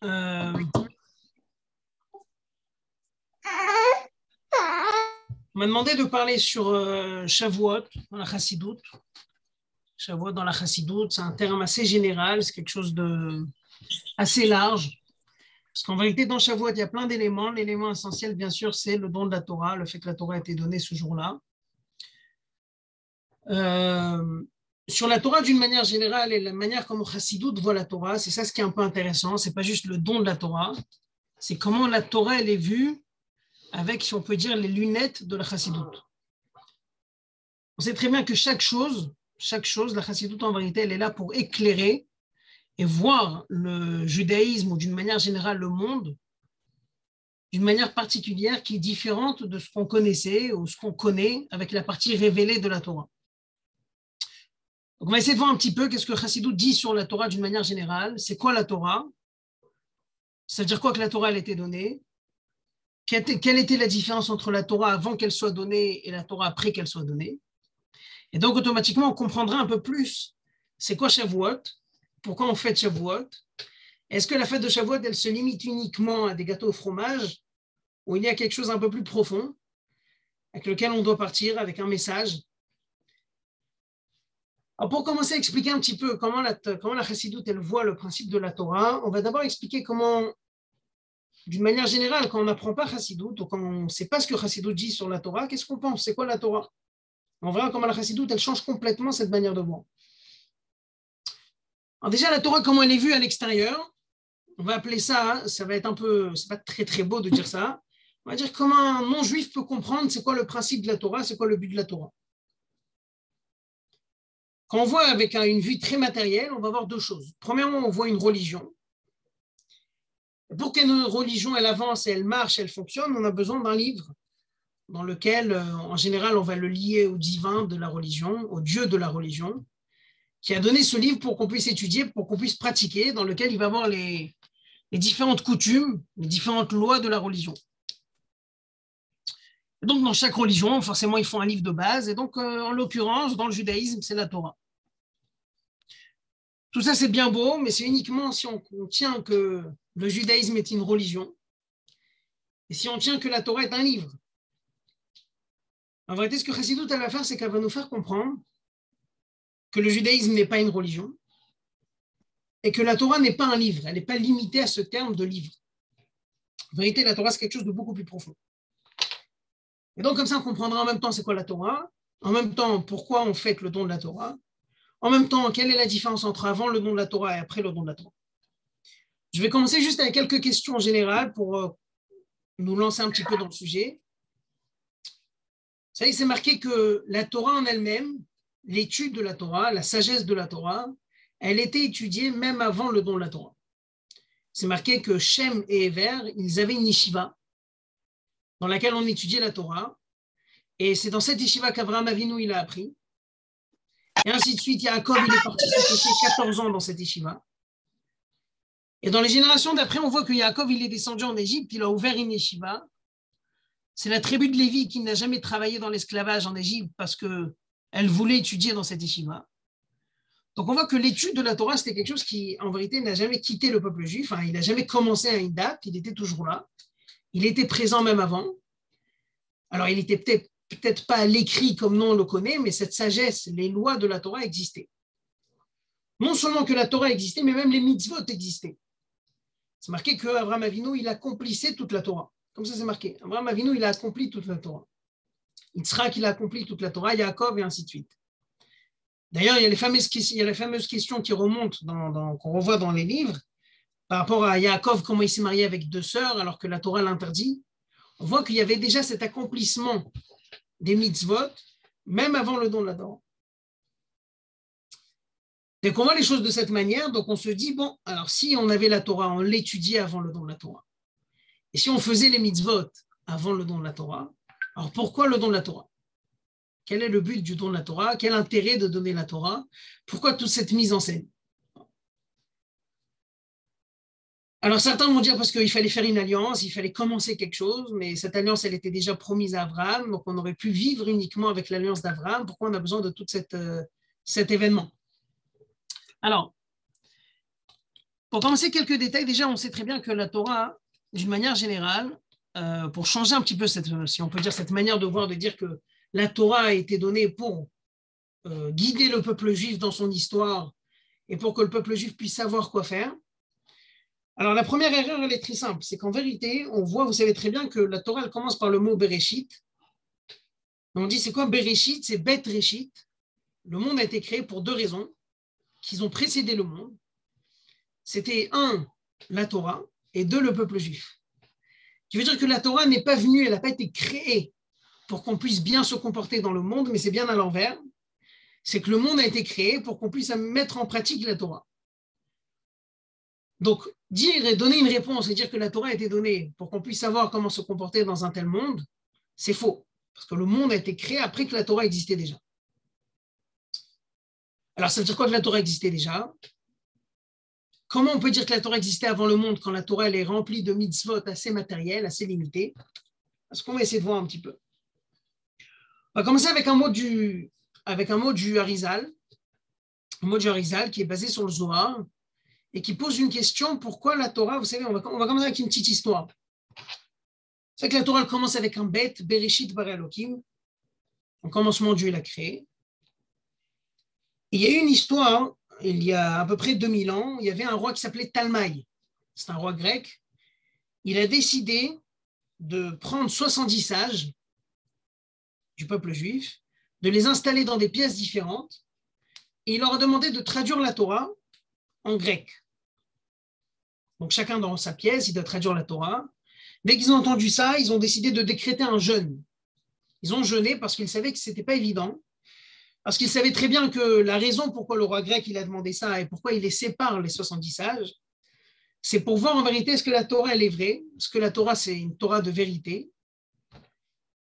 on m'a demandé de parler sur Shavuot dans la Chassidoute. Shavuot dans la Chassidoute, c'est un terme assez général, c'est quelque chose de assez large. Parce qu'en vérité, dans Shavuot, il y a plein d'éléments. L'élément essentiel, bien sûr, c'est le don de la Torah, le fait que la Torah a été donnée ce jour-là. Sur la Torah, d'une manière générale, et la manière comme Chassidoute voit la Torah, c'est ça ce qui est un peu intéressant. C'est pas juste le don de la Torah, c'est comment la Torah, elle est vue avec, si on peut dire, les lunettes de la Chassidoute. On sait très bien que chaque chose, la Chassidoute, en vérité, elle est là pour éclairer et voir le judaïsme, ou d'une manière générale le monde, d'une manière particulière qui est différente de ce qu'on connaissait ou ce qu'on connaît avec la partie révélée de la Torah. Donc on va essayer de voir un petit peu qu'est-ce que Chassidoute dit sur la Torah d'une manière générale. C'est quoi la Torah? Ça veut dire quoi que la Torah elle a été donnée? Quelle était la différence entre la Torah avant qu'elle soit donnée et la Torah après qu'elle soit donnée? Et donc automatiquement on comprendra un peu plus c'est quoi Shavuot, pourquoi on fête Shavuot. Est-ce que la fête de Shavuot elle se limite uniquement à des gâteaux au fromage ou il y a quelque chose un peu plus profond avec lequel on doit partir avec un message? Alors pour commencer à expliquer un petit peu comment la Chassidoute elle voit le principe de la Torah, on va d'abord expliquer comment, d'une manière générale, quand on n'apprend pas Chassidoute ou quand on ne sait pas ce que Chassidoute dit sur la Torah, qu'est-ce qu'on pense? C'est quoi la Torah? On verra comment la Chassidoute elle change complètement cette manière de voir. Alors déjà la Torah comment elle est vue à l'extérieur, on va appeler ça, ça va être un peu, c'est pas très très beau de dire ça, on va dire comment un non-juif peut comprendre c'est quoi le principe de la Torah, c'est quoi le but de la Torah. Quand on voit avec une vue très matérielle, on va voir deux choses. Premièrement, on voit une religion. Pour qu'une religion elle avance, elle marche, elle fonctionne, on a besoin d'un livre dans lequel, en général, on va le lier au divin de la religion, au Dieu de la religion, qui a donné ce livre pour qu'on puisse étudier, pour qu'on puisse pratiquer, dans lequel il va avoir les différentes coutumes, les différentes lois de la religion. Et donc, dans chaque religion, forcément, ils font un livre de base. Et donc, en l'occurrence, dans le judaïsme, c'est la Torah. Tout ça, c'est bien beau, mais c'est uniquement si on tient que le judaïsme est une religion et si on tient que la Torah est un livre. En vérité, ce que Chassidoute va faire, c'est qu'elle va nous faire comprendre que le judaïsme n'est pas une religion et que la Torah n'est pas un livre. Elle n'est pas limitée à ce terme de livre. En vérité, la Torah, c'est quelque chose de beaucoup plus profond. Et donc, comme ça, on comprendra en même temps c'est quoi la Torah, en même temps pourquoi on fête le don de la Torah, en même temps quelle est la différence entre avant le don de la Torah et après le don de la Torah. Je vais commencer juste avec quelques questions générales pour nous lancer un petit peu dans le sujet. Ça y est, c'est marqué que la Torah en elle-même, l'étude de la Torah, la sagesse de la Torah, elle était étudiée même avant le don de la Torah. C'est marqué que Shem et Ever, ils avaient une yeshiva dans laquelle on étudiait la Torah. Et c'est dans cette yeshiva qu'Avraham Avinu, il a appris. Et ainsi de suite, Yaakov, il est parti se cacher 14 ans dans cette yeshiva. Et dans les générations d'après, on voit que Yaakov, il est descendu en Égypte, il a ouvert une yeshiva. C'est la tribu de Lévi qui n'a jamais travaillé dans l'esclavage en Égypte parce qu'elle voulait étudier dans cette yeshiva. Donc on voit que l'étude de la Torah, c'était quelque chose qui, en vérité, n'a jamais quitté le peuple juif. Il n'a jamais commencé à une date, il était toujours là. Il était présent même avant. Alors il n'était peut-être pas à l'écrit comme nous on le connaît, mais cette sagesse, les lois de la Torah existaient. Non seulement que la Torah existait, mais même les mitzvot existaient. C'est marqué qu'Avraham Avinu, il accomplissait toute la Torah. Comme ça, c'est marqué. Avraham Avinu, il a accompli toute la Torah. Yitzhak, il a accompli toute la Torah, Yaakov, et ainsi de suite. D'ailleurs, il y a les fameuses questions qui remontent, qu'on revoit dans les livres, par rapport à Yaakov, comment il s'est marié avec 2 sœurs, alors que la Torah l'interdit. On voit qu'il y avait déjà cet accomplissement des mitzvot, même avant le don de la Torah. Donc on voit les choses de cette manière, donc on se dit, bon, alors si on avait la Torah, on l'étudiait avant le don de la Torah. Et si on faisait les mitzvot avant le don de la Torah, alors pourquoi le don de la Torah? Quel est le but du don de la Torah? Quel intérêt de donner la Torah? Pourquoi toute cette mise en scène? Alors certains vont dire parce qu'il fallait faire une alliance, il fallait commencer quelque chose, mais cette alliance, elle était déjà promise à Abraham, donc on aurait pu vivre uniquement avec l'alliance d'Abraham. Pourquoi on a besoin de tout cet événement? Alors, Pour commencer, quelques détails. Déjà, on sait très bien que la Torah, d'une manière générale, pour changer un petit peu cette, si on peut dire, cette manière de voir, de dire que la Torah a été donnée pour guider le peuple juif dans son histoire et pour que le peuple juif puisse savoir quoi faire. Alors, la première erreur, elle est très simple. C'est qu'en vérité, on voit, vous savez très bien que la Torah, elle commence par le mot Bereshit. On dit, c'est quoi Bereshit? C'est Bet Reshit. Le monde a été créé pour deux raisons qui ont précédé le monde. C'était un, la Torah, et deux, le peuple juif. Ce qui veut dire que la Torah n'est pas venue, elle n'a pas été créée pour qu'on puisse bien se comporter dans le monde, mais c'est bien à l'envers. C'est que le monde a été créé pour qu'on puisse mettre en pratique la Torah. Donc, dire et donner une réponse et dire que la Torah a été donnée pour qu'on puisse savoir comment se comporter dans un tel monde, c'est faux. Parce que le monde a été créé après que la Torah existait déjà. Alors, ça veut dire quoi que la Torah existait déjà? Comment on peut dire que la Torah existait avant le monde quand la Torah elle est remplie de mitzvot assez matériels, assez limités? Parce qu'on va essayer de voir un petit peu. On va commencer avec un mot du Harizal, un mot du Harizal qui est basé sur le Zohar et qui pose une question, pourquoi la Torah, vous savez, on va commencer avec une petite histoire. C'est que la Torah elle commence avec un bet, Bereshit bara Elokim, en commencement Dieu l'a créé. Et il y a eu une histoire, il y a à peu près 2000 ans, il y avait un roi qui s'appelait Talmaï, c'est un roi grec. Il a décidé de prendre 70 sages du peuple juif, de les installer dans des pièces différentes, et il leur a demandé de traduire la Torah en grec. Donc chacun dans sa pièce, il doit traduire la Torah. Dès qu'ils ont entendu ça, ils ont décidé de décréter un jeûne. Ils ont jeûné parce qu'ils savaient que ce n'était pas évident, parce qu'ils savaient très bien que la raison pourquoi le roi grec il a demandé ça et pourquoi il les sépare, les 70 sages, c'est pour voir en vérité est-ce que la Torah elle est vraie, est-ce que la Torah c'est une Torah de vérité.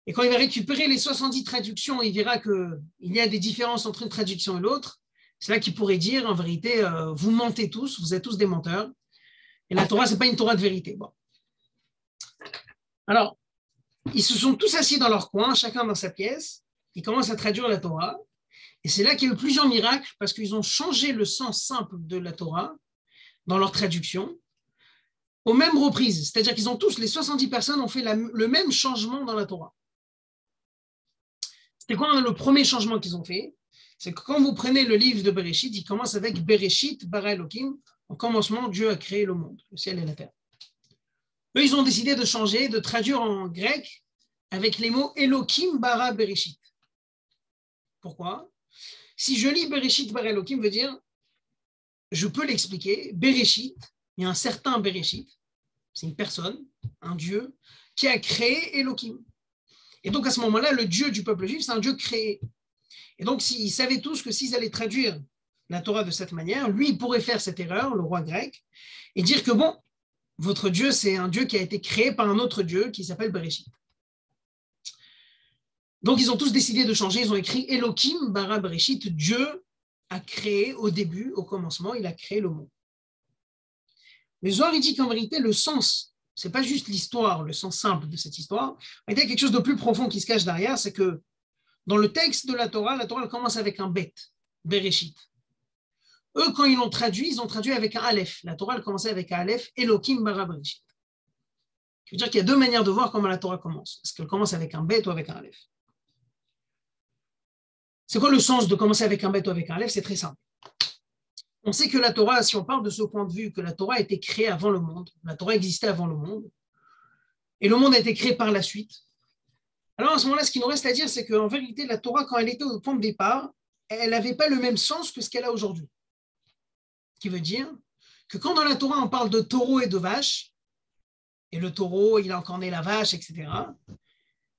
Et quand il va récupérer les 70 traductions, il verra qu'il y a des différences entre une traduction et l'autre. C'est là qu'il pourrait dire, en vérité, vous mentez tous, vous êtes tous des menteurs. Et la Torah, ce n'est pas une Torah de vérité. Bon. Alors, ils se sont tous assis dans leur coin, chacun dans sa pièce. Ils commencent à traduire la Torah. Et c'est là qu'il y a eu plusieurs miracles, parce qu'ils ont changé le sens simple de la Torah dans leur traduction, aux mêmes reprises. C'est-à-dire qu'ils ont tous, les 70 personnes, ont fait le même changement dans la Torah. C'était quoi le premier changement qu'ils ont fait? C'est que quand vous prenez le livre de Bereshit, il commence avec Bereshit bara Elokim. Au commencement, Dieu a créé le monde, le ciel et la terre. Eux, ils ont décidé de changer, de traduire en grec avec les mots Elokim bara Bereshit. Pourquoi? Si je lis Bereshit bara Elokim, veut dire, je peux l'expliquer, Bereshit, il y a un certain Bereshit, c'est une personne, un Dieu, qui a créé Elokim. Et donc, à ce moment-là, le Dieu du peuple juif, c'est un Dieu créé. Et donc, ils savaient tous que s'ils allaient traduire la Torah de cette manière, lui, il pourrait faire cette erreur, le roi grec, et dire que, bon, votre Dieu, c'est un Dieu qui a été créé par un autre Dieu qui s'appelle Bereshit. Donc, ils ont tous décidé de changer. Ils ont écrit Elokim bara Bereshit. Dieu a créé au début, au commencement, il a créé le monde. Mais Zohar, il dit qu'en vérité, le sens, ce n'est pas juste l'histoire, le sens simple de cette histoire. Il y a quelque chose de plus profond qui se cache derrière, c'est que dans le texte de la Torah elle commence avec un bet, Bereshit. Eux, quand ils l'ont traduit, ils ont traduit avec un Aleph. La Torah, elle commençait avec un Aleph, Elokim bara Bereshit. Ça veut dire qu'il y a deux manières de voir comment la Torah commence. Est-ce qu'elle commence avec un bet ou avec un Aleph? C'est quoi le sens de commencer avec un bet ou avec un Aleph? C'est très simple. On sait que la Torah, si on parle de ce point de vue, que la Torah a été créée avant le monde, la Torah existait avant le monde, et le monde a été créé par la suite. Alors à ce moment-là, ce qu'il nous reste à dire, c'est qu'en vérité, la Torah, quand elle était au point de départ, elle n'avait pas le même sens que ce qu'elle a aujourd'hui. Ce qui veut dire que quand dans la Torah, on parle de taureau et de vache, et le taureau, il a encore né la vache, etc.,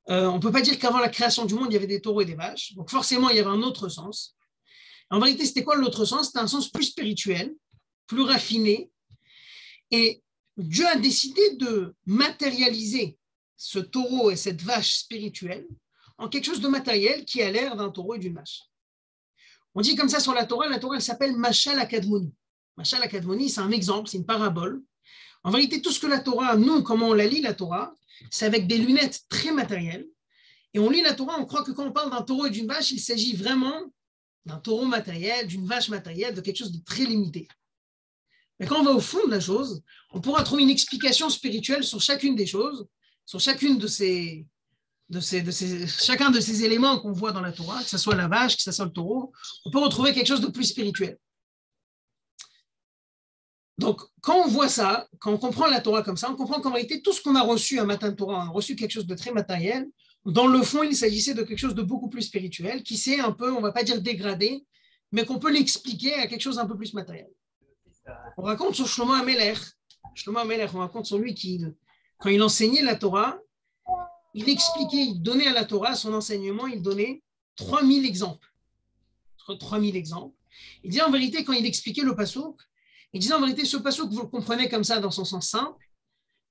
on ne peut pas dire qu'avant la création du monde, il y avait des taureaux et des vaches. Donc forcément, il y avait un autre sens. En vérité, c'était quoi l'autre sens? C'était un sens plus spirituel, plus raffiné. Et Dieu a décidé de matérialiser ce taureau et cette vache spirituelle en quelque chose de matériel qui a l'air d'un taureau et d'une vache. On dit comme ça sur la Torah elle s'appelle Mashal HaKadmoni. Mashal HaKadmoni, c'est un exemple, c'est une parabole. En vérité, tout ce que la Torah, nous, comment on la lit, la Torah, c'est avec des lunettes très matérielles. Et on lit la Torah, on croit que quand on parle d'un taureau et d'une vache, il s'agit vraiment d'un taureau matériel, d'une vache matérielle, de quelque chose de très limité. Mais quand on va au fond de la chose, on pourra trouver une explication spirituelle sur chacune des choses, sur chacune chacun de ces éléments qu'on voit dans la Torah, que ce soit la vache, que ce soit le taureau, on peut retrouver quelque chose de plus spirituel. Donc, quand on voit ça, quand on comprend la Torah comme ça, on comprend qu'en réalité, tout ce qu'on a reçu un matin de Torah, on a reçu quelque chose de très matériel. Dans le fond, il s'agissait de quelque chose de beaucoup plus spirituel, qui s'est un peu, on ne va pas dire dégradé, mais qu'on peut l'expliquer à quelque chose d'un peu plus matériel. On raconte sur Shlomo HaMelech. Shlomo HaMelech, on raconte sur lui qui, quand il enseignait la Torah, il expliquait, il donnait à la Torah, son enseignement, il donnait 3000 exemples. 3000 exemples. Il disait en vérité, quand il expliquait le passouk, il disait en vérité, ce passouk, vous le comprenez comme ça dans son sens simple,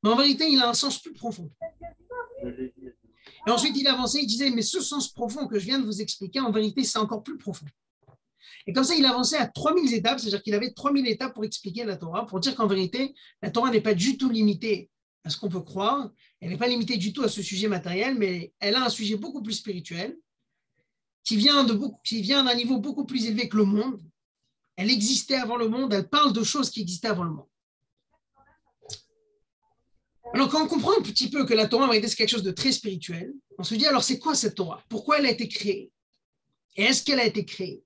mais en vérité, il a un sens plus profond. Et ensuite, il avançait, il disait, mais ce sens profond que je viens de vous expliquer, en vérité, c'est encore plus profond. Et comme ça, il avançait à 3000 étapes, c'est-à-dire qu'il avait 3000 étapes pour expliquer la Torah, pour dire qu'en vérité, la Torah n'est pas du tout limitée à ce qu'on peut croire, elle n'est pas limitée du tout à ce sujet matériel, mais elle a un sujet beaucoup plus spirituel, qui vient d'un niveau beaucoup plus élevé que le monde. Elle existait avant le monde, elle parle de choses qui existaient avant le monde. Alors, quand on comprend un petit peu que la Torah, en réalité, c'est quelque chose de très spirituel, on se dit, alors, c'est quoi cette Torah? Pourquoi elle a été créée? Et est-ce qu'elle a été créée?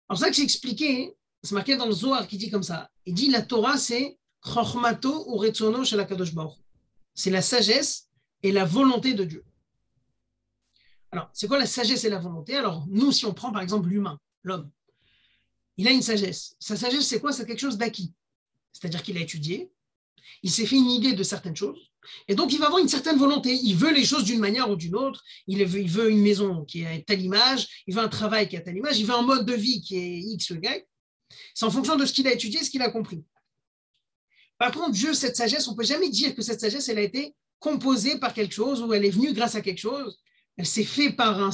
Alors, ça que j'ai expliqué, c'est marqué dans le Zohar qui dit comme ça. Il dit, la Torah, c'est Chochmato ou Retzono shel HaKadosh Baruch Hu. C'est la sagesse et la volonté de Dieu. Alors, c'est quoi la sagesse et la volonté? Alors, nous, si on prend par exemple l'humain, l'homme, il a une sagesse. Sa sagesse, c'est quoi? C'est quelque chose d'acquis. C'est-à-dire qu'il a étudié, il s'est fait une idée de certaines choses, et donc il va avoir une certaine volonté. Il veut les choses d'une manière ou d'une autre, il veut une maison qui est à telle image, il veut un travail qui est à telle image, il veut un mode de vie qui est X ou Y. C'est en fonction de ce qu'il a étudié, ce qu'il a compris. Par contre, Dieu, cette sagesse, on ne peut jamais dire que cette sagesse, elle a été composée par quelque chose ou elle est venue grâce à quelque chose. Elle s'est faite par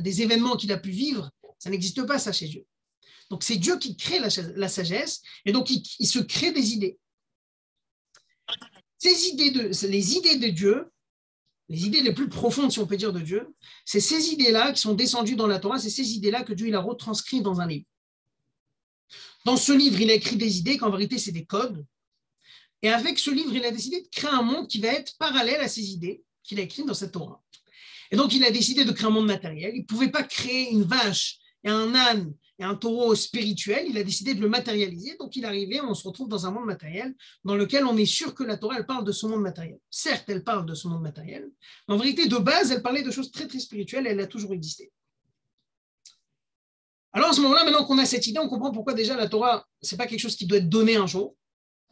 des événements qu'il a pu vivre. Ça n'existe pas, ça, chez Dieu. Donc, c'est Dieu qui crée la sagesse et donc il se crée des idées. Les idées de Dieu, les idées les plus profondes, si on peut dire, de Dieu, c'est ces idées-là qui sont descendues dans la Torah, c'est ces idées-là que Dieu il a retranscrites dans un livre. Dans ce livre, il a écrit des idées qu'en vérité, c'est des codes. Et avec ce livre, il a décidé de créer un monde qui va être parallèle à ces idées qu'il a écrites dans cette Torah. Et donc, il a décidé de créer un monde matériel. Il ne pouvait pas créer une vache et un âne et un taureau spirituel. Il a décidé de le matérialiser. Donc, il est arrivé, on se retrouve dans un monde matériel dans lequel on est sûr que la Torah, elle parle de ce monde matériel. Certes, elle parle de ce monde matériel, mais en vérité, de base, elle parlait de choses très, très spirituelles et elle a toujours existé. Alors, à ce moment-là, maintenant qu'on a cette idée, on comprend pourquoi déjà la Torah, ce n'est pas quelque chose qui doit être donné un jour.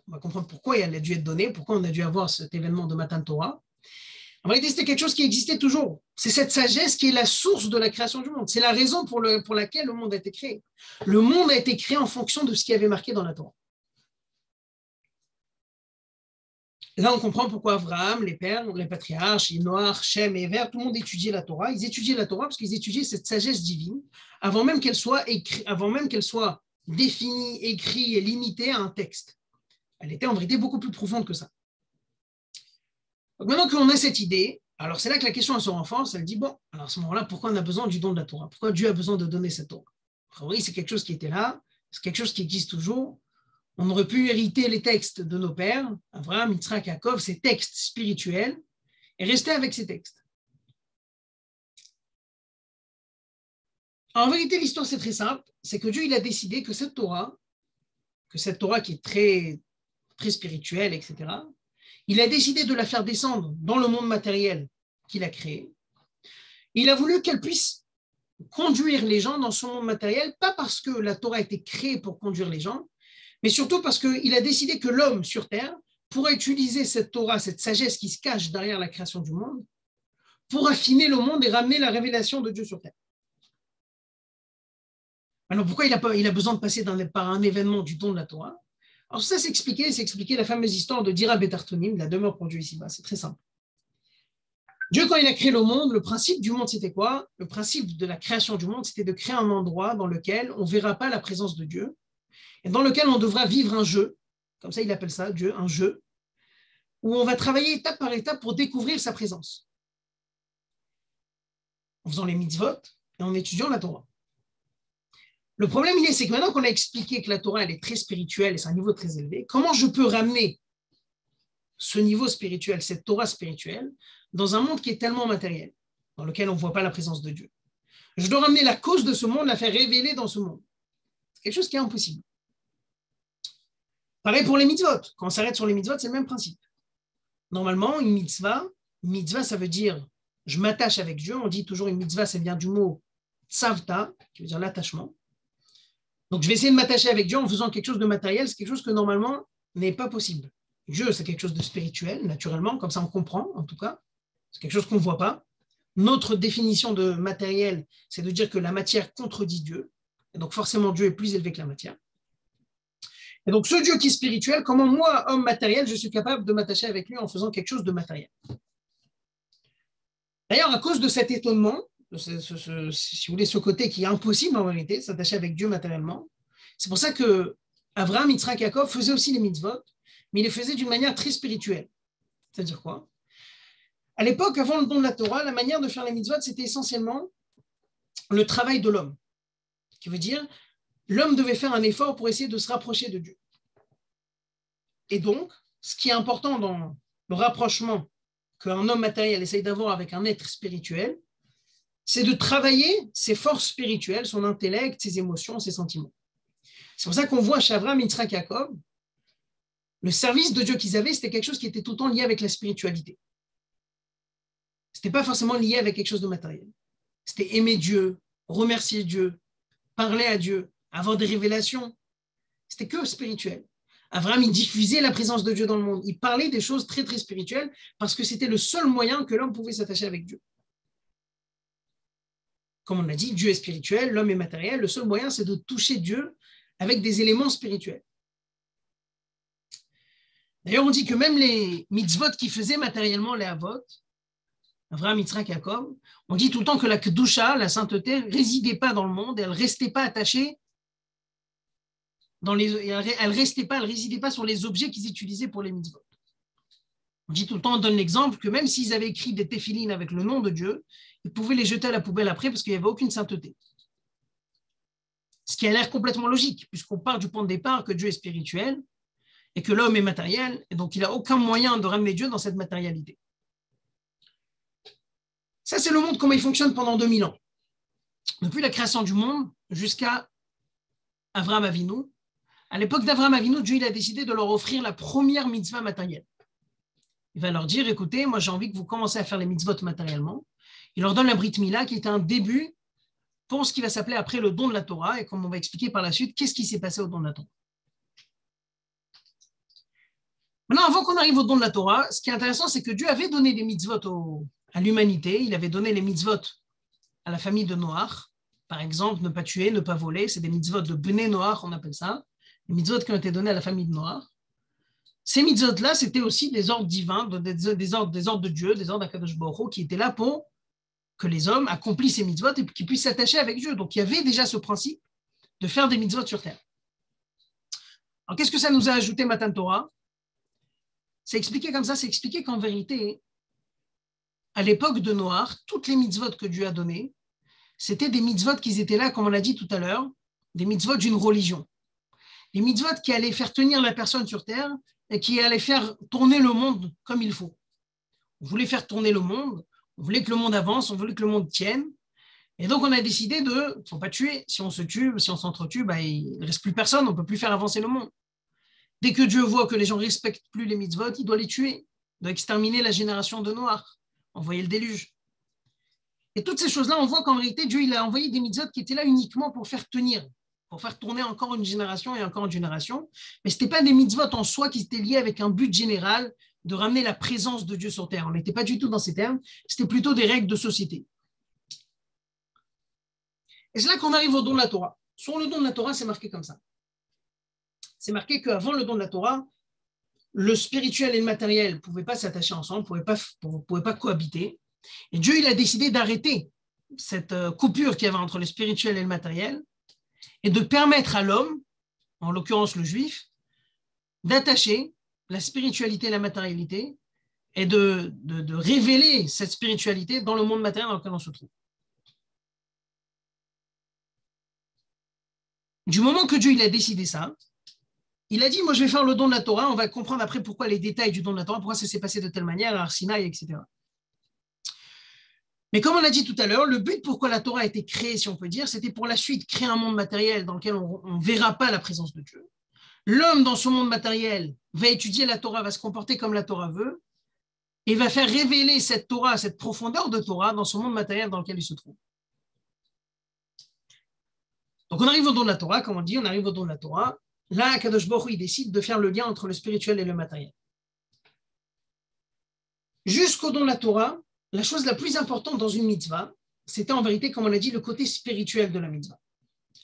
On va comprendre pourquoi elle a dû être donnée, pourquoi on a dû avoir cet événement de matin de Torah. En réalité, c'était quelque chose qui existait toujours. C'est cette sagesse qui est la source de la création du monde. C'est la raison pour laquelle le monde a été créé. Le monde a été créé en fonction de ce qui avait marqué dans la Torah. Et là, on comprend pourquoi Abraham, les pères, les patriarches, Noach, Shem et Ever, tout le monde étudiait la Torah. Ils étudiaient la Torah parce qu'ils étudiaient cette sagesse divine avant même qu'elle soit définie, écrite et limitée à un texte. Elle était en vérité beaucoup plus profonde que ça. Donc maintenant qu'on a cette idée, alors c'est là que la question se renforce, elle dit, bon, alors à ce moment-là, pourquoi on a besoin du don de la Torah? Pourquoi Dieu a besoin de donner cette Torah? Oui, c'est quelque chose qui était là, c'est quelque chose qui existe toujours. On aurait pu hériter les textes de nos pères, Abraham, Yitzhak, Yaakov, ces textes spirituels, et rester avec ces textes. En vérité, l'histoire, c'est très simple, c'est que Dieu, il a décidé que cette Torah qui est très, très spirituelle, etc., il a décidé de la faire descendre dans le monde matériel qu'il a créé. Il a voulu qu'elle puisse conduire les gens dans son monde matériel, pas parce que la Torah a été créée pour conduire les gens, mais surtout parce qu'il a décidé que l'homme sur Terre pourrait utiliser cette Torah, cette sagesse qui se cache derrière la création du monde, pour affiner le monde et ramener la révélation de Dieu sur Terre. Alors pourquoi il a besoin de passer par un événement du don de la Torah? Alors ça, c'est expliquer la fameuse histoire de Dira Betartonim, la demeure pour Dieu ici-bas. C'est très simple. Dieu, quand il a créé le monde, le principe du monde, c'était quoi? Le principe de la création du monde, c'était de créer un endroit dans lequel on ne verra pas la présence de Dieu et dans lequel on devra vivre un jeu, comme ça il appelle ça, Dieu, un jeu, où on va travailler étape par étape pour découvrir sa présence, en faisant les mitzvot et en étudiant la Torah. Le problème, c'est que maintenant qu'on a expliqué que la Torah, elle est très spirituelle et c'est un niveau très élevé, comment je peux ramener ce niveau spirituel, cette Torah spirituelle, dans un monde qui est tellement matériel, dans lequel on ne voit pas la présence de Dieu? Je dois ramener la cause de ce monde, la faire révéler dans ce monde. C'est quelque chose qui est impossible. Pareil pour les mitzvot. Quand on s'arrête sur les mitzvot, c'est le même principe. Normalement, une mitzvah, ça veut dire je m'attache avec Dieu. On dit toujours une mitzvah, ça vient du mot tsavta, qui veut dire l'attachement. Donc, je vais essayer de m'attacher avec Dieu en faisant quelque chose de matériel. C'est quelque chose que normalement n'est pas possible. Dieu, c'est quelque chose de spirituel, naturellement, comme ça on comprend, en tout cas. C'est quelque chose qu'on ne voit pas. Notre définition de matériel, c'est de dire que la matière contredit Dieu. Et donc, forcément, Dieu est plus élevé que la matière. Et donc, ce Dieu qui est spirituel, comment moi, homme matériel, je suis capable de m'attacher avec lui en faisant quelque chose de matériel? D'ailleurs, à cause de cet étonnement, si vous voulez, ce côté qui est impossible en vérité, s'attacher avec Dieu matériellement, c'est pour ça que Abraham, Yitzhak, Yaakov faisaient aussi les mitzvot, mais ils les faisaient d'une manière très spirituelle. C'est-à-dire quoi? À l'époque, avant le don de la Torah, la manière de faire les mitzvot, c'était essentiellement le travail de l'homme, qui veut dire l'homme devait faire un effort pour essayer de se rapprocher de Dieu. Et donc, ce qui est important dans le rapprochement qu'un homme matériel essaye d'avoir avec un être spirituel, c'est de travailler ses forces spirituelles, son intellect, ses émotions, ses sentiments. C'est pour ça qu'on voit chez Abraham, Yitzhak, Jacob, le service de Dieu qu'ils avaient, c'était quelque chose qui était tout le temps lié avec la spiritualité. Ce n'était pas forcément lié avec quelque chose de matériel. C'était aimer Dieu, remercier Dieu, parler à Dieu, avoir des révélations. C'était que spirituel. Abraham, il diffusait la présence de Dieu dans le monde. Il parlait des choses très, très spirituelles parce que c'était le seul moyen que l'homme pouvait s'attacher avec Dieu. Comme on l'a dit, Dieu est spirituel, l'homme est matériel. Le seul moyen, c'est de toucher Dieu avec des éléments spirituels. D'ailleurs, on dit que même les mitzvot qui faisaient matériellement les avot, Abraham, Yitzhak, Jacob, on dit tout le temps que la kedusha, la sainteté, ne résidait pas dans le monde, elle ne restait pas attachée elle résidait pas sur les objets qu'ils utilisaient pour les mitzvot. On dit tout le temps, on donne l'exemple que même s'ils avaient écrit des téphilines avec le nom de Dieu, ils pouvaient les jeter à la poubelle après parce qu'il n'y avait aucune sainteté. Ce qui a l'air complètement logique, puisqu'on part du point de départ que Dieu est spirituel et que l'homme est matériel, et donc il n'a aucun moyen de ramener Dieu dans cette matérialité. Ça, c'est le monde, comment il fonctionne pendant 2000 ans. Depuis la création du monde jusqu'à Avraham Avinu. À l'époque d'Avraham Avinu, Dieu il a décidé de leur offrir la première mitzvah matérielle. Il va leur dire, écoutez, moi j'ai envie que vous commencez à faire les mitzvot matériellement. Il leur donne la Brit Mila, qui est un début pour ce qui va s'appeler après le don de la Torah, et comme on va expliquer par la suite, qu'est-ce qui s'est passé au don de la Torah. Maintenant, avant qu'on arrive au don de la Torah, ce qui est intéressant, c'est que Dieu avait donné des mitzvot à l'humanité. Il avait donné les mitzvot à la famille de Noach. Par exemple, ne pas tuer, ne pas voler, c'est des mitzvot de Bnei Noach, on appelle ça. Les mitzvot qui ont été donnés à la famille de Noach. Ces mitzvot-là, c'était aussi des ordres divins, des ordres de Dieu, des ordres d'Akadosh Baruch Hu, qui étaient là pour que les hommes accomplissent ces mitzvot et qu'ils puissent s'attacher avec Dieu. Donc, il y avait déjà ce principe de faire des mitzvot sur terre. Alors, qu'est-ce que ça nous a ajouté Matan Torah? C'est expliqué comme ça, c'est expliqué qu'en vérité, à l'époque de Noach, toutes les mitzvot que Dieu a données, c'était des mitzvot qui étaient là, comme on l'a dit tout à l'heure, des mitzvot d'une religion. Les mitzvot qui allaient faire tenir la personne sur terre et qui allaient faire tourner le monde comme il faut. On voulait faire tourner le monde, on voulait que le monde avance, on voulait que le monde tienne. Et donc, on a décidé de ne faut pas tuer. Si on se tue, si on s'entretue, il ne reste plus personne, on ne peut plus faire avancer le monde. Dès que Dieu voit que les gens ne respectent plus les mitzvot, il doit les tuer. Il doit exterminer la génération de Noach, envoyer le déluge. Et toutes ces choses-là, on voit qu'en réalité, Dieu il a envoyé des mitzvot qui étaient là uniquement pour faire tenir, pour faire tourner encore une génération et encore une génération. Mais ce n'étaient pas des mitzvot en soi qui étaient liés avec un but général de ramener la présence de Dieu sur terre. On n'était pas du tout dans ces termes, c'était plutôt des règles de société. Et c'est là qu'on arrive au don de la Torah. Sur le don de la Torah, c'est marqué comme ça. C'est marqué qu'avant le don de la Torah, le spirituel et le matériel ne pouvaient pas s'attacher ensemble, ne pouvaient pas cohabiter. Et Dieu, il a décidé d'arrêter cette coupure qu'il y avait entre le spirituel et le matériel et de permettre à l'homme, en l'occurrence le juif, d'attacher la spiritualité et la matérialité et de révéler cette spiritualité dans le monde matériel dans lequel on se trouve. Du moment que Dieu il a décidé ça, il a dit, moi je vais faire le don de la Torah, on va comprendre après pourquoi les détails du don de la Torah, pourquoi ça s'est passé de telle manière, à Arsinaï, etc. Mais comme on a dit tout à l'heure, le but pourquoi la Torah a été créée, si on peut dire, c'était pour la suite créer un monde matériel dans lequel on ne verra pas la présence de Dieu. L'homme dans ce monde matériel va étudier la Torah, va se comporter comme la Torah veut, et va faire révéler cette Torah, cette profondeur de Torah dans ce monde matériel dans lequel il se trouve. Donc on arrive au don de la Torah, comme on dit, on arrive au don de la Torah. Là, Kadosh Baruch Hu, il décide de faire le lien entre le spirituel et le matériel. Jusqu'au don de la Torah, la chose la plus importante dans une mitzvah, c'était en vérité, comme on l'a dit, le côté spirituel de la mitzvah.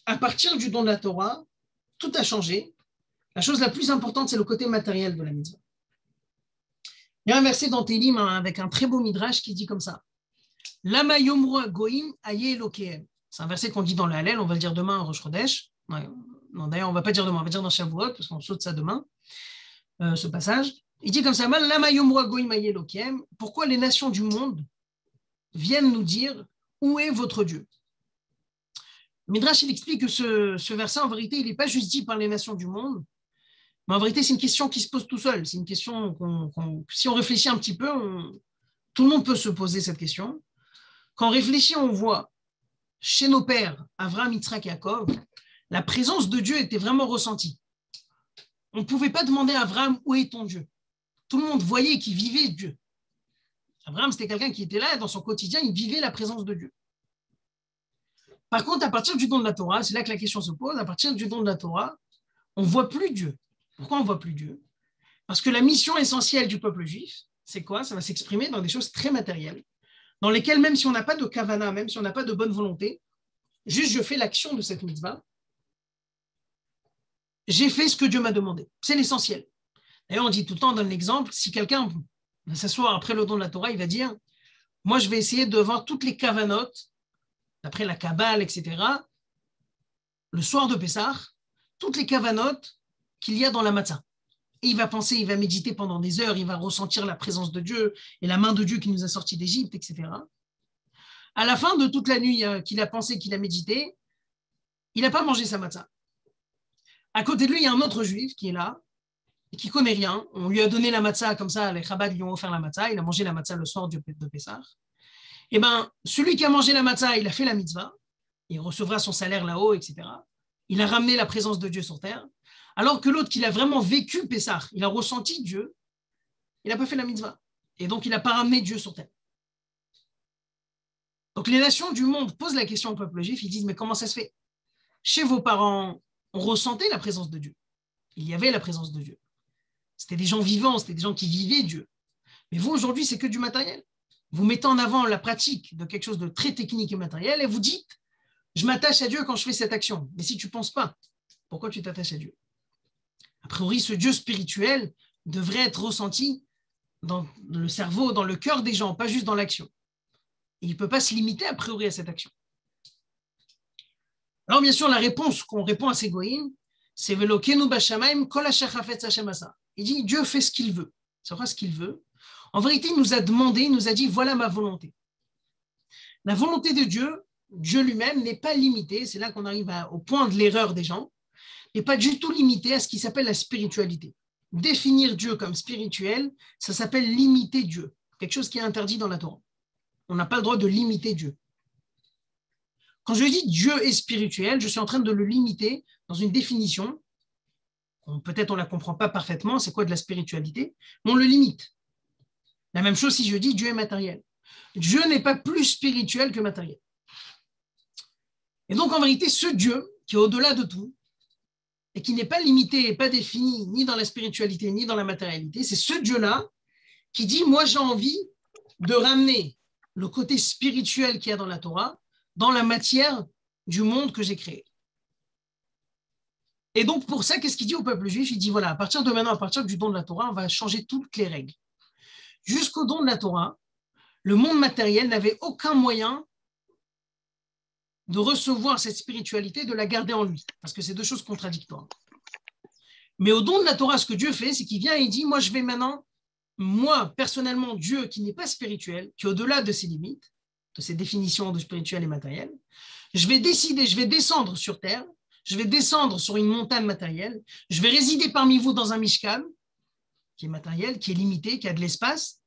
À partir du don de la Torah, tout a changé. La chose la plus importante, c'est le côté matériel de la mitzvah. Il y a un verset dans Télim avec un très beau midrash qui dit comme ça. Lama yomru goim aye elokehem. C'est un verset qu'on dit dans le Hallel, on va le dire demain en Rosh Chodesh. Non, d'ailleurs, on ne va pas dire demain, on va dire dans Shavuot, parce qu'on saute ça demain, ce passage. Il dit comme ça, Lama yomru goim aye elokehem. Pourquoi les nations du monde viennent nous dire où est votre Dieu? Midrash, il explique que ce verset, en vérité, il n'est pas juste dit par les nations du monde, mais en vérité, c'est une question qui se pose tout seul. C'est une question si on réfléchit un petit peu, tout le monde peut se poser cette question. Quand on réfléchit, on voit chez nos pères, Avraham, Yitzhak et Yaakov, la présence de Dieu était vraiment ressentie. On ne pouvait pas demander à Avraham où est ton Dieu. Tout le monde voyait qu'il vivait Dieu. Avraham, c'était quelqu'un qui était là, dans son quotidien, il vivait la présence de Dieu. Par contre, à partir du don de la Torah, c'est là que la question se pose, à partir du don de la Torah, on ne voit plus Dieu. Pourquoi on ne voit plus Dieu? Parce que la mission essentielle du peuple juif, c'est quoi? Ça va s'exprimer dans des choses très matérielles, dans lesquelles, même si on n'a pas de kavana, même si on n'a pas de bonne volonté, juste je fais l'action de cette mitzvah, j'ai fait ce que Dieu m'a demandé. C'est l'essentiel. D'ailleurs, on dit tout le temps, on donne l'exemple, si quelqu'un va s'asseoir après le don de la Torah, il va dire, moi je vais essayer de voir toutes les kavanotes, d'après la Kabbale, etc., le soir de Pessah, toutes les kavanotes qu'il y a dans la matzah. Et il va penser, il va méditer pendant des heures, il va ressentir la présence de Dieu et la main de Dieu qui nous a sortis d'Égypte, etc. À la fin de toute la nuit qu'il a pensé, qu'il a médité, il n'a pas mangé sa matzah. À côté de lui, il y a un autre juif qui est là, et qui ne connaît rien. On lui a donné la matzah comme ça, les Chabad lui ont offert la matzah, il a mangé la matzah le soir de Pessah. Et bien, celui qui a mangé la matzah, il a fait la mitzvah, il recevra son salaire là-haut, etc. Il a ramené la présence de Dieu sur terre. Alors que l'autre qui a vraiment vécu Pessah, il a ressenti Dieu, il n'a pas fait la mitzvah. Et donc, il n'a pas ramené Dieu sur terre. Donc, les nations du monde posent la question au peuple juif, ils disent, mais comment ça se fait? Chez vos parents, on ressentait la présence de Dieu. Il y avait la présence de Dieu. C'était des gens vivants, c'était des gens qui vivaient Dieu. Mais vous, aujourd'hui, c'est que du matériel. Vous mettez en avant la pratique de quelque chose de très technique et matériel et vous dites, je m'attache à Dieu quand je fais cette action. Mais si tu ne penses pas, pourquoi tu t'attaches à Dieu? A priori, ce Dieu spirituel devrait être ressenti dans le cerveau, dans le cœur des gens, pas juste dans l'action. Et il ne peut pas se limiter a priori à cette action. Alors bien sûr, la réponse qu'on répond à ces goïms, c'est Velokenu b'shamayim kol asher chafetz Hashem asa. Il dit Dieu fait ce qu'il veut. C'est quoi ce qu'il veut? En vérité, il nous a demandé, il nous a dit voilà ma volonté. La volonté de Dieu, Dieu lui-même n'est pas limité, c'est là qu'on arrive au point de l'erreur des gens, n'est pas du tout limité à ce qui s'appelle la spiritualité. Définir Dieu comme spirituel, ça s'appelle limiter Dieu, quelque chose qui est interdit dans la Torah. On n'a pas le droit de limiter Dieu. Quand je dis Dieu est spirituel, je suis en train de le limiter dans une définition, peut-être on ne la comprend pas parfaitement, c'est quoi de la spiritualité, mais on le limite. La même chose si je dis Dieu est matériel. Dieu n'est pas plus spirituel que matériel. Et donc en vérité, ce Dieu qui est au-delà de tout, et qui n'est pas limité et pas défini ni dans la spiritualité ni dans la matérialité, c'est ce Dieu-là qui dit, moi j'ai envie de ramener le côté spirituel qu'il y a dans la Torah dans la matière du monde que j'ai créé. Et donc pour ça, qu'est-ce qu'il dit au peuple juif? Il dit, voilà, à partir de maintenant, à partir du don de la Torah, on va changer toutes les règles. Jusqu'au don de la Torah, le monde matériel n'avait aucun moyen de recevoir cette spiritualité, de la garder en lui, parce que c'est deux choses contradictoires. Mais au don de la Torah, ce que Dieu fait, c'est qu'il vient et il dit, moi je vais maintenant, moi personnellement, Dieu qui n'est pas spirituel, qui est au-delà de ses limites, de ses définitions de spirituel et matériel, je vais décider, je vais descendre sur terre, je vais descendre sur une montagne matérielle, je vais résider parmi vous dans un Mishkan, qui est matériel, qui est limité, qui a de l'espace,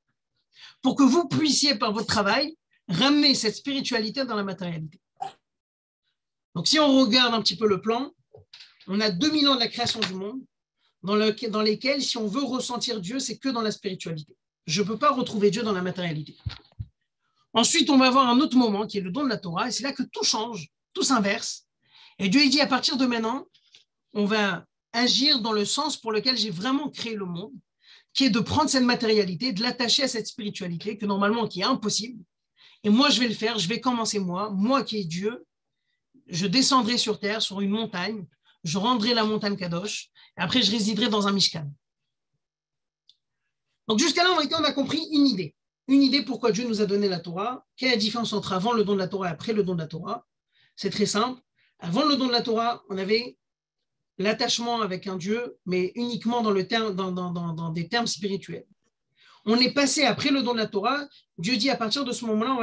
pour que vous puissiez, par votre travail, ramener cette spiritualité dans la matérialité. Donc, si on regarde un petit peu le plan, on a 2000 ans de la création du monde, dans lesquels, si on veut ressentir Dieu, c'est que dans la spiritualité. Je ne peux pas retrouver Dieu dans la matérialité. Ensuite, on va avoir un autre moment qui est le don de la Torah, et c'est là que tout change, tout s'inverse. Et Dieu dit, à partir de maintenant, on va agir dans le sens pour lequel j'ai vraiment créé le monde, qui est de prendre cette matérialité, de l'attacher à cette spiritualité, que normalement, qui est impossible. Et moi, je vais le faire, je vais commencer moi qui est Dieu, je descendrai sur terre, sur une montagne, je rendrai la montagne Kadosh, et après, je résiderai dans un Mishkan. Donc, jusqu'à là, on a compris une idée. Une idée pourquoi Dieu nous a donné la Torah. Quelle est la différence entre avant le don de la Torah et après le don de la Torah? C'est très simple. Avant le don de la Torah, on avait l'attachement avec un Dieu, mais uniquement dans des termes spirituels. On est passé après le don de la Torah. Dieu dit à partir de ce moment-là,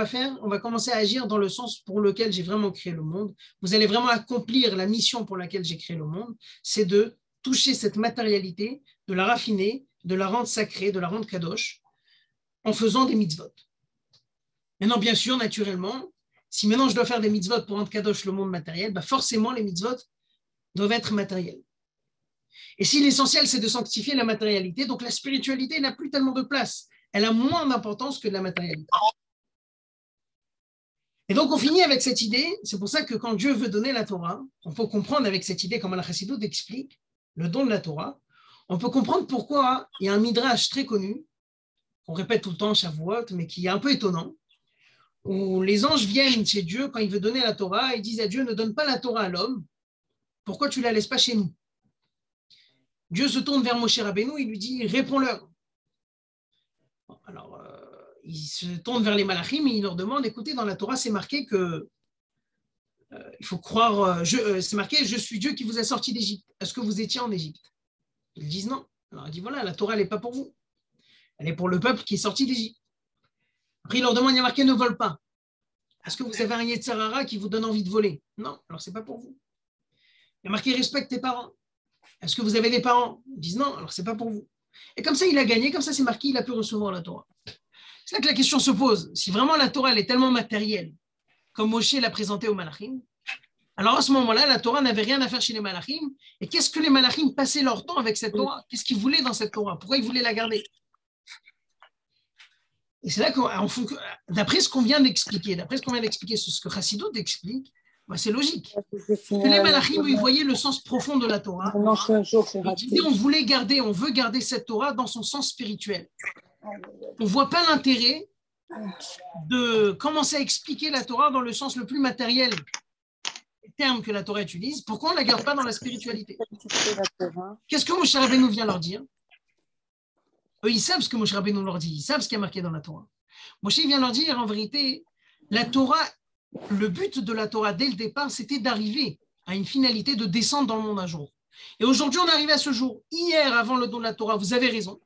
on va commencer à agir dans le sens pour lequel j'ai vraiment créé le monde. Vous allez vraiment accomplir la mission pour laquelle j'ai créé le monde. C'est de toucher cette matérialité, de la raffiner, de la rendre sacrée, de la rendre kadosh, en faisant des mitzvot. Maintenant, bien sûr, naturellement, si maintenant je dois faire des mitzvot pour rendre kadosh le monde matériel, forcément les mitzvot doivent être matériels. Et si l'essentiel, c'est de sanctifier la matérialité, donc la spiritualité n'a plus tellement de place. Elle a moins d'importance que la matérialité. Et donc, on finit avec cette idée. C'est pour ça que quand Dieu veut donner la Torah, on peut comprendre avec cette idée, comme la Chassidut explique, le don de la Torah, on peut comprendre pourquoi il y a un midrash très connu, qu'on répète tout le temps, Shavuot, mais qui est un peu étonnant, où les anges viennent chez Dieu quand il veut donner la Torah et disent à Dieu, ne donne pas la Torah à l'homme, pourquoi tu ne la laisses pas chez nous? Dieu se tourne vers Moshe Rabbeinu, il lui dit, réponds-leur. Alors, il se tourne vers les malachim et il leur demande, écoutez, dans la Torah, c'est marqué que, il faut croire, c'est marqué, je suis Dieu qui vous a sorti d'Égypte. Est-ce que vous étiez en Égypte? Ils disent non. Alors il dit, voilà, la Torah, elle n'est pas pour vous. Elle est pour le peuple qui est sorti d'Égypte. Après, il leur demande, il y a marqué, ne vole pas. Est-ce que vous avez un Yetzer Hara qui vous donne envie de voler? Non, alors c'est pas pour vous. Il y a marqué, respecte tes parents. Est-ce que vous avez des parents? Ils disent non, alors c'est pas pour vous. Et comme ça, il a gagné, comme ça, c'est marqué, il a pu recevoir la Torah. C'est là que la question se pose. Si vraiment la Torah elle est tellement matérielle, comme Moshe l'a présenté aux Malachim, alors à ce moment-là, la Torah n'avait rien à faire chez les Malachim. Et qu'est-ce que les Malachim passaient leur temps avec cette Torah? Qu'est-ce qu'ils voulaient dans cette Torah? Pourquoi ils voulaient la garder? Et c'est là que, d'après ce qu'on vient d'expliquer, ce que Chassidut explique, c'est logique. Que les Malachim, ils voyaient le sens profond de la Torah. Et on voulait garder, on veut garder cette Torah dans son sens spirituel. On ne voit pas l'intérêt de commencer à expliquer la Torah dans le sens le plus matériel, les termes que la Torah utilise. Pourquoi on ne la garde pas dans la spiritualité? Qu'est-ce que Moshe Rabbeinu vient leur dire? Eux, ils savent ce que Moshe Rabbeinu leur dit, ils savent ce qui est marqué dans la Torah. Moshe vient leur dire, en vérité, la Torah, le but de la Torah dès le départ, c'était d'arriver à une finalité de descendre dans le monde un jour. Et aujourd'hui, on est arrivé à ce jour. Hier, avant le don de la Torah, vous avez raison.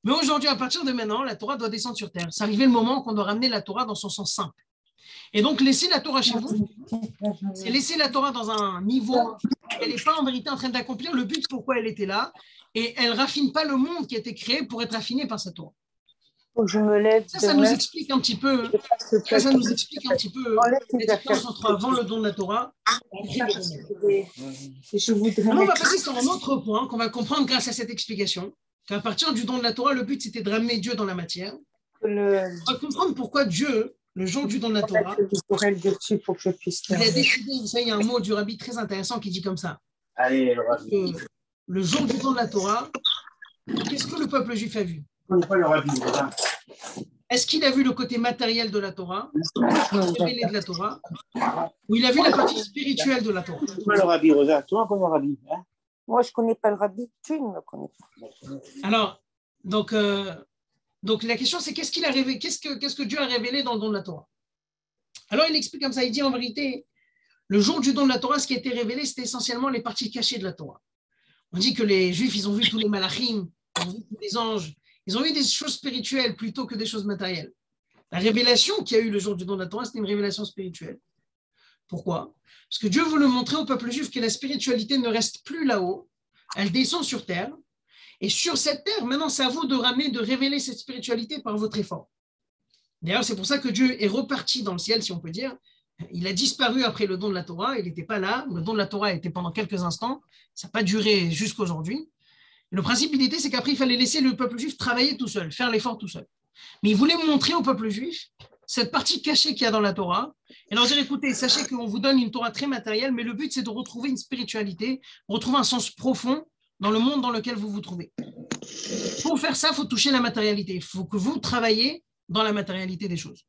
Mais aujourd'hui, à partir de maintenant, la Torah doit descendre sur terre. C'est arrivé le moment qu'on doit ramener la Torah dans son sens simple. Et donc, laisser la Torah chez vous, c'est laisser la Torah dans un niveau, elle n'est pas en vérité en train d'accomplir le but pourquoi elle était là, et elle ne raffine pas le monde qui a été créé pour être affiné par sa Torah. Faut que je me lève. Ça nous explique un petit peu, la différence entre avant le don de la Torah et après le don de la Torah. Alors, on va passer sur un autre point qu'on va comprendre grâce à cette explication. Qu'à partir du don de la Torah, le but c'était de ramener Dieu dans la matière. On va comprendre pourquoi Dieu, le jour du don de la Torah, il a décidé, vous savez, il y a un mot du rabbi très intéressant qui dit comme ça. Allez, le jour du don de la Torah, qu'est-ce que le peuple juif a vu? Est-ce qu'il a vu le côté matériel de la Torah, révélé de la Torah, ou il a vu la partie spirituelle de la Torah? Le rabbi, Rosa, toi, on connaît le rabbi, hein? Moi, je ne connais pas le rabbi, tu ne me connais pas. Alors, donc la question, c'est qu'est-ce qu'il a révélé, qu'est-ce que Dieu a révélé dans le don de la Torah? Alors, il explique comme ça, il dit en vérité, le jour du don de la Torah, ce qui a été révélé, c'était essentiellement les parties cachées de la Torah. On dit que les Juifs, ils ont vu tous les malachim, ils ont vu tous les anges, ils ont vu des choses spirituelles plutôt que des choses matérielles. La révélation qu'il y a eu le jour du don de la Torah, c'était une révélation spirituelle. Pourquoi? Parce que Dieu veut le montrer au peuple juif que la spiritualité ne reste plus là-haut, elle descend sur terre. Et sur cette terre, maintenant, c'est à vous de ramener, de révéler cette spiritualité par votre effort. D'ailleurs, c'est pour ça que Dieu est reparti dans le ciel, si on peut dire. Il a disparu après le don de la Torah, il n'était pas là. Le don de la Torah était pendant quelques instants. Ça n'a pas duré jusqu'à aujourd'hui. Le principe, il était, c'est qu'après, il fallait laisser le peuple juif travailler tout seul, faire l'effort tout seul. Mais il voulait montrer au peuple juif cette partie cachée qu'il y a dans la Torah et leur dire, écoutez, sachez qu'on vous donne une Torah très matérielle, mais le but, c'est de retrouver une spiritualité, retrouver un sens profond dans le monde dans lequel vous vous trouvez. Pour faire ça, il faut toucher la matérialité. Il faut que vous travaillez dans la matérialité des choses.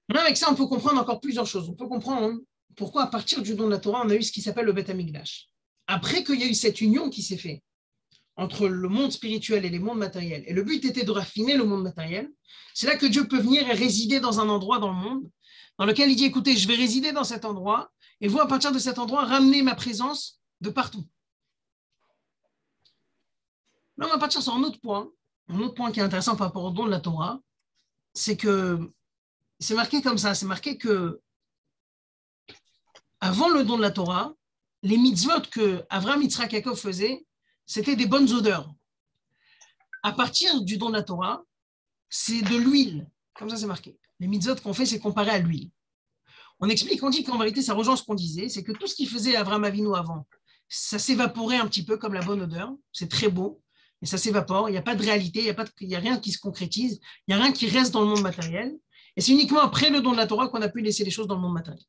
Maintenant, avec ça, on peut comprendre encore plusieurs choses. On peut comprendre pourquoi, à partir du don de la Torah, on a eu ce qui s'appelle le Beth Amikdash. Après qu'il y a eu cette union qui s'est faite entre le monde spirituel et les mondes matériels, et le but était de raffiner le monde matériel, c'est là que Dieu peut venir et résider dans un endroit dans le monde, dans lequel il dit, écoutez, je vais résider dans cet endroit, et vous, à partir de cet endroit, ramenez ma présence de partout. Là, on va partir sur un autre point qui est intéressant par rapport au don de la Torah, c'est que c'est marqué comme ça, c'est marqué que avant le don de la Torah, les mitzvot que Avraham, Yitzhak, Yaakov faisaient, c'était des bonnes odeurs. À partir du don de la Torah, c'est de l'huile, comme ça c'est marqué. Les mitzvot qu'on fait, c'est comparé à l'huile. On explique, on dit qu'en vérité, ça rejoint ce qu'on disait, c'est que tout ce qu'il faisait Avraham Avinu avant, ça s'évaporait un petit peu comme la bonne odeur, c'est très beau, mais ça s'évapore, il n'y a pas de réalité, il n'y a rien qui se concrétise, il n'y a rien qui reste dans le monde matériel, et c'est uniquement après le don de la Torah qu'on a pu laisser les choses dans le monde matériel.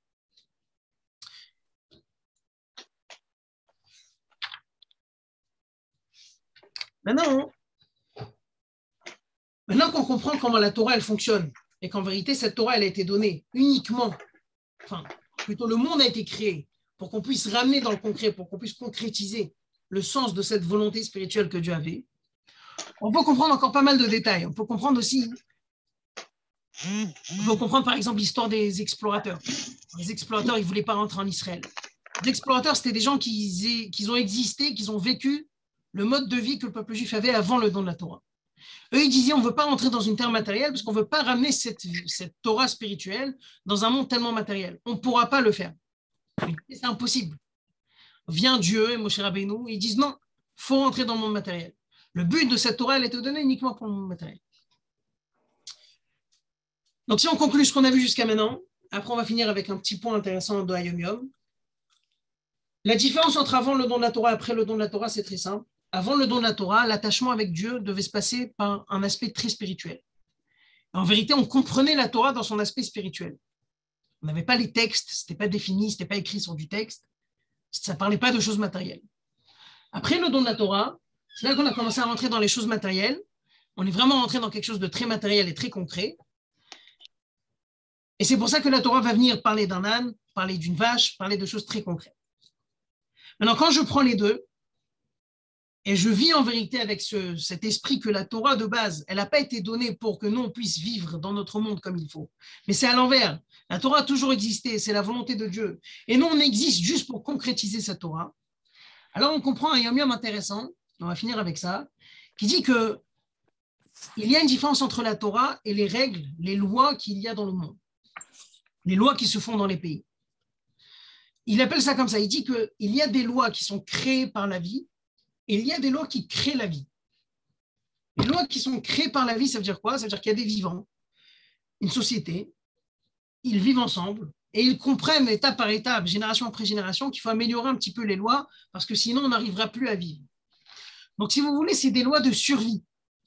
Maintenant qu'on comprend comment la Torah elle fonctionne, et qu'en vérité, cette Torah elle a été donnée uniquement, enfin, plutôt le monde a été créé pour qu'on puisse ramener dans le concret, pour qu'on puisse concrétiser le sens de cette volonté spirituelle que Dieu avait, on peut comprendre encore pas mal de détails. On peut comprendre aussi, par exemple l'histoire des explorateurs. Les explorateurs, ils ne voulaient pas rentrer en Israël. Les explorateurs, c'était des gens qui ont existé, qui ont vécu le mode de vie que le peuple juif avait avant le don de la Torah. Eux, ils disaient, on ne veut pas rentrer dans une terre matérielle parce qu'on ne veut pas ramener cette Torah spirituelle dans un monde tellement matériel. On ne pourra pas le faire. C'est impossible. Vient Dieu et Moshe Rabbeinu, ils disent non, il faut rentrer dans le monde matériel. Le but de cette Torah, elle est donnée uniquement pour le monde matériel. Donc, si on conclut ce qu'on a vu jusqu'à maintenant, après, on va finir avec un petit point intéressant de Hayom Yom. La différence entre avant le don de la Torah et après le don de la Torah, c'est très simple. Avant le don de la Torah, l'attachement avec Dieu devait se passer par un aspect très spirituel. En vérité, on comprenait la Torah dans son aspect spirituel. On n'avait pas les textes, ce n'était pas défini, ce n'était pas écrit sur du texte. Ça ne parlait pas de choses matérielles. Après le don de la Torah, c'est là qu'on a commencé à rentrer dans les choses matérielles. On est vraiment rentré dans quelque chose de très matériel et très concret. Et c'est pour ça que la Torah va venir parler d'un âne, parler d'une vache, parler de choses très concrètes. Maintenant, quand je prends les deux, et je vis en vérité avec cet esprit que la Torah de base, elle n'a pas été donnée pour que nous, on puisse vivre dans notre monde comme il faut. Mais c'est à l'envers. La Torah a toujours existé, c'est la volonté de Dieu. Et nous, on existe juste pour concrétiser cette Torah. Alors, on comprend un Yom Yom intéressant, on va finir avec ça, qui dit qu'il y a une différence entre la Torah et les règles, les lois qu'il y a dans le monde. Les lois qui se font dans les pays. Il appelle ça comme ça. Il dit qu'il y a des lois qui sont créées par la vie et il y a des lois qui créent la vie. Les lois qui sont créées par la vie, ça veut dire quoi? Ça veut dire qu'il y a des vivants, une société, ils vivent ensemble et ils comprennent étape par étape, génération après génération, qu'il faut améliorer un petit peu les lois parce que sinon on n'arrivera plus à vivre. Donc si vous voulez, c'est des lois de survie.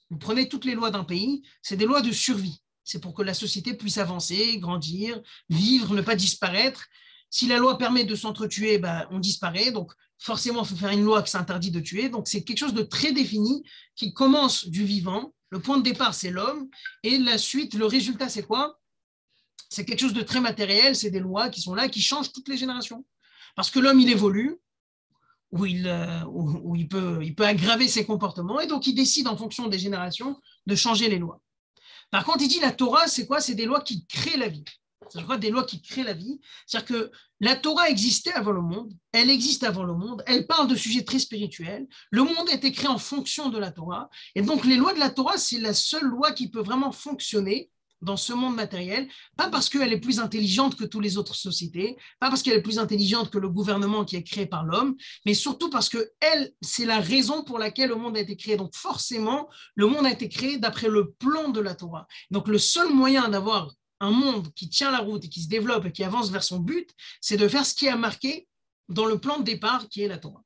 Vous prenez toutes les lois d'un pays, c'est des lois de survie. C'est pour que la société puisse avancer, grandir, vivre, ne pas disparaître. Si la loi permet de s'entretuer, on disparaît. Donc, forcément, il faut faire une loi qui s'interdit de tuer. Donc, c'est quelque chose de très défini qui commence du vivant. Le point de départ, c'est l'homme. Et la suite, le résultat, c'est quoi? C'est quelque chose de très matériel. C'est des lois qui sont là, qui changent toutes les générations. Parce que l'homme, il évolue, où il peut aggraver ses comportements. Et donc, il décide, en fonction des générations, de changer les lois. Par contre, il dit la Torah, c'est quoi? C'est des lois qui créent la vie. C'est quoi des lois qui créent la vie? C'est-à-dire que la Torah existait avant le monde, elle existe avant le monde, elle parle de sujets très spirituels, le monde a été créé en fonction de la Torah, et donc les lois de la Torah, c'est la seule loi qui peut vraiment fonctionner dans ce monde matériel, pas parce qu'elle est plus intelligente que toutes les autres sociétés, pas parce qu'elle est plus intelligente que le gouvernement qui est créé par l'homme, mais surtout parce que elle, c'est la raison pour laquelle le monde a été créé. Donc forcément, le monde a été créé d'après le plan de la Torah. Donc le seul moyen d'avoir un monde qui tient la route et qui se développe et qui avance vers son but, c'est de faire ce qui est marqué dans le plan de départ qui est la Torah.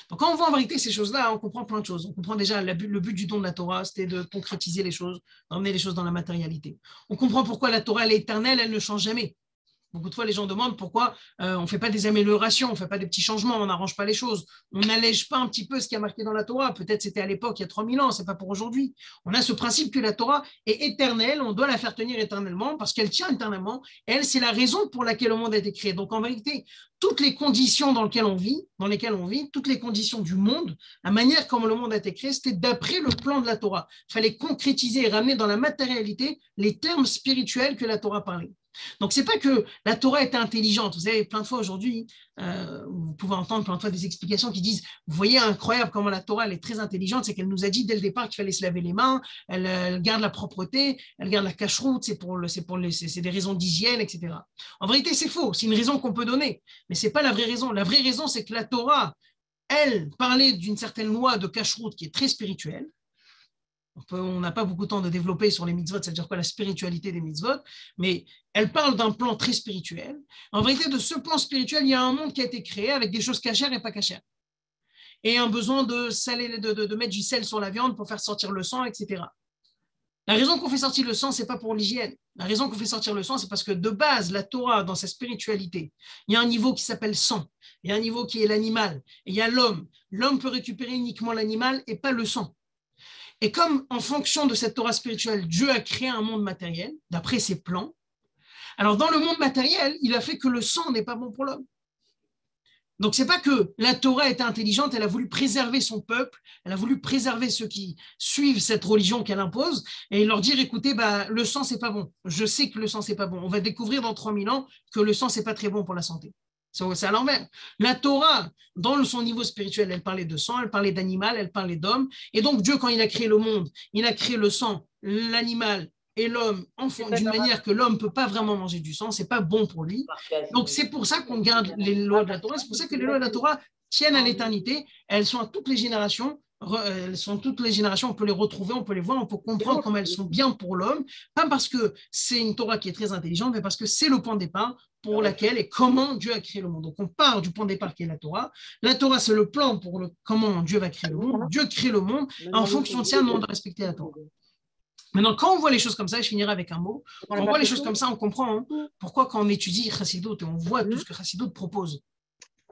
Donc quand on voit en vérité ces choses-là, on comprend plein de choses. On comprend déjà le but du don de la Torah, c'était de concrétiser les choses, d'emmener les choses dans la matérialité. On comprend pourquoi la Torah, elle est éternelle, elle ne change jamais. Beaucoup de fois, les gens demandent pourquoi on ne fait pas des améliorations, on ne fait pas des petits changements, on n'arrange pas les choses, on n'allège pas un petit peu ce qui a marqué dans la Torah. Peut-être c'était à l'époque, il y a 3000 ans, ce n'est pas pour aujourd'hui. On a ce principe que la Torah est éternelle, on doit la faire tenir éternellement parce qu'elle tient éternellement. Elle, c'est la raison pour laquelle le monde a été créé. Donc en vérité, toutes les conditions dans lesquelles on vit, toutes les conditions du monde, la manière comme le monde a été créé, c'était d'après le plan de la Torah. Il fallait concrétiser et ramener dans la matérialité les termes spirituels que la Torah parlait. Donc, ce n'est pas que la Torah était intelligente. Vous savez, plein de fois aujourd'hui, vous pouvez entendre plein de fois des explications qui disent, vous voyez, incroyable comment la Torah elle est très intelligente, c'est qu'elle nous a dit dès le départ qu'il fallait se laver les mains, elle garde la propreté, elle garde la cacheroute, c'est des raisons d'hygiène, etc. En vérité, c'est faux, c'est une raison qu'on peut donner, mais ce n'est pas la vraie raison. La vraie raison, c'est que la Torah, elle, parlait d'une certaine loi de cacheroute qui est très spirituelle. On n'a pas beaucoup de temps de développer sur les mitzvot, c'est-à-dire quoi la spiritualité des mitzvot, mais elle parle d'un plan très spirituel. En vérité, de ce plan spirituel, il y a un monde qui a été créé avec des choses cachères et pas cachères. Et un besoin de mettre du sel sur la viande pour faire sortir le sang, etc. La raison qu'on fait sortir le sang, ce n'est pas pour l'hygiène. La raison qu'on fait sortir le sang, c'est parce que de base, la Torah, dans sa spiritualité, il y a un niveau qui s'appelle sang, il y a un niveau qui est l'animal, et il y a l'homme. L'homme peut récupérer uniquement l'animal et pas le sang. Et comme en fonction de cette Torah spirituelle, Dieu a créé un monde matériel, d'après ses plans, alors dans le monde matériel, il a fait que le sang n'est pas bon pour l'homme. Donc ce n'est pas que la Torah était intelligente, elle a voulu préserver son peuple, elle a voulu préserver ceux qui suivent cette religion qu'elle impose, et leur dire, écoutez, le sang, c'est pas bon. Je sais que le sang, c'est pas bon. On va découvrir dans 3000 ans que le sang, c'est pas très bon pour la santé. C'est à l'envers. La Torah, dans son niveau spirituel, elle parlait de sang, elle parlait d'animal, elle parlait d'homme. Et donc Dieu, quand il a créé le monde, il a créé le sang, l'animal et l'homme d'une manière que l'homme ne peut pas vraiment manger du sang, ce n'est pas bon pour lui. Donc c'est pour ça qu'on garde les lois de la Torah, c'est pour ça que les lois de la Torah tiennent à l'éternité, elles sont à toutes les générations. On peut les retrouver, on peut les voir, on peut comprendre comment elles sont bien pour l'homme, pas parce que c'est une Torah qui est très intelligente, mais parce que c'est le point de départ pour laquelle et comment Dieu a créé le monde. Donc on part du point de départ qui est la Torah. La Torah, c'est le plan pour comment Dieu va créer le monde. Dieu crée le monde, en fonction de ça, nous on doit respecter la Torah. Maintenant, quand on voit les choses comme ça, et je finirai avec un mot, quand on voit les choses comme ça, on comprend pourquoi quand on étudie Chassidut et on voit tout ce que Chassidut propose,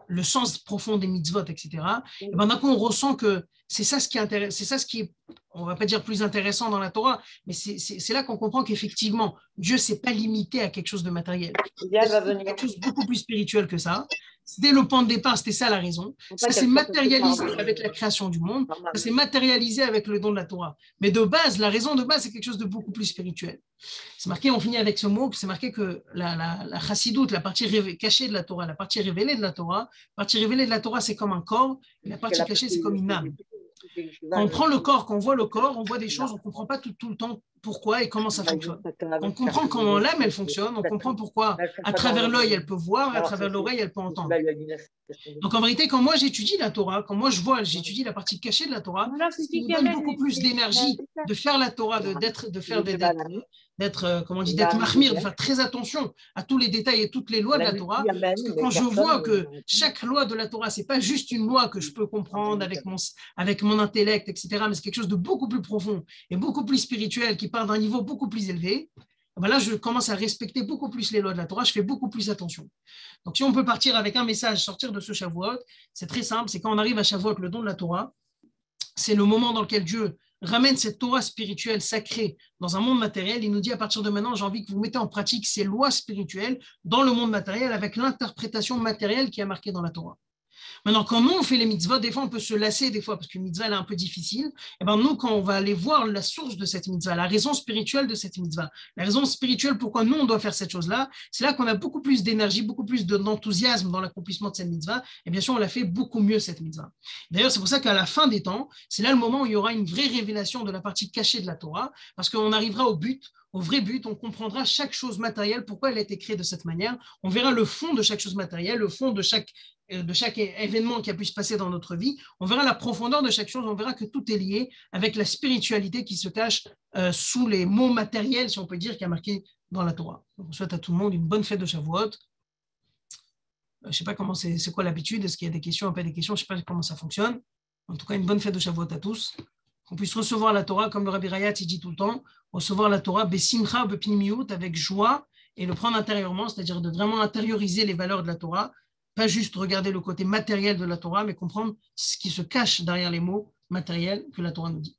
le sens profond des mitzvot, etc., et ben, d'un coup, on ressent que c'est ça ce qui intéresse, c'est ça ce qui est, on ne va pas dire plus intéressant dans la Torah, mais c'est là qu'on comprend qu'effectivement, Dieu ne s'est pas limité à quelque chose de matériel. C'est quelque chose de beaucoup plus spirituel que ça. Dès le point de départ, c'était ça la raison. Ça s'est matérialisé avec la création du monde, ça s'est matérialisé avec le don de la Torah. Mais de base, la raison de base, c'est quelque chose de beaucoup plus spirituel. C'est marqué, on finit avec ce mot, c'est marqué que la chassidoute, la partie cachée de la Torah, la partie révélée de la Torah, c'est comme un corps, et la partie cachée, c'est comme une âme. Quand on prend le corps, quand on voit le corps, on voit des choses, on ne comprend pas tout le temps pourquoi et comment ça fonctionne. On comprend comment l'âme, elle fonctionne, on comprend pourquoi à travers l'œil, elle peut voir, à travers l'oreille, elle peut entendre. Donc en vérité, quand moi j'étudie la Torah, quand moi j'étudie la partie cachée de la Torah, ça me donne beaucoup plus d'énergie de faire la Torah, d'être mahmir, de faire très attention à tous les détails et toutes les lois de la Torah. Parce que quand je vois que chaque loi de la Torah, c'est pas juste une loi que je peux comprendre avec mon intellect, etc., mais c'est quelque chose de beaucoup plus profond et beaucoup plus spirituel qui part d'un niveau beaucoup plus élevé. Ben là, je commence à respecter beaucoup plus les lois de la Torah, je fais beaucoup plus attention. Donc, si on peut partir avec un message, sortir de ce Shavuot, c'est très simple, c'est quand on arrive à Shavuot, le don de la Torah, c'est le moment dans lequel Dieu ramène cette Torah spirituelle sacrée dans un monde matériel. Il nous dit à partir de maintenant, j'ai envie que vous mettez en pratique ces lois spirituelles dans le monde matériel avec l'interprétation matérielle qui est marquée dans la Torah. Maintenant, quand nous, on fait les mitzvot, des fois, on peut se lasser, des fois, parce qu'une mitzvah, elle est un peu difficile. Et bien, nous, quand on va aller voir la source de cette mitzvah, la raison spirituelle de cette mitzvah, la raison spirituelle pourquoi nous, on doit faire cette chose-là, c'est là qu'on a beaucoup plus d'énergie, beaucoup plus d'enthousiasme dans l'accomplissement de cette mitzvah. Et bien sûr, on la fait beaucoup mieux, cette mitzvah. D'ailleurs, c'est pour ça qu'à la fin des temps, c'est là le moment où il y aura une vraie révélation de la partie cachée de la Torah, parce qu'on arrivera au but, au vrai but, on comprendra chaque chose matérielle, pourquoi elle a été créée de cette manière. On verra le fond de chaque chose matérielle, le fond de chaque événement qui a pu se passer dans notre vie. On verra la profondeur de chaque chose, on verra que tout est lié avec la spiritualité qui se cache sous les mots matériels, si on peut dire, qui a marqué dans la Torah. Donc, on souhaite à tout le monde une bonne fête de Shavuot. Je ne sais pas comment c'est quoi l'habitude, est-ce qu'il y a des questions, un peu des questions, je ne sais pas comment ça fonctionne. En tout cas, une bonne fête de Shavuot à tous. Qu'on puisse recevoir la Torah, comme le Rabbi Rayat il dit tout le temps, recevoir la Torah besimcha bepnimiut, avec joie, et le prendre intérieurement, c'est-à-dire de vraiment intérioriser les valeurs de la Torah, pas juste regarder le côté matériel de la Torah, mais comprendre ce qui se cache derrière les mots matériels que la Torah nous dit.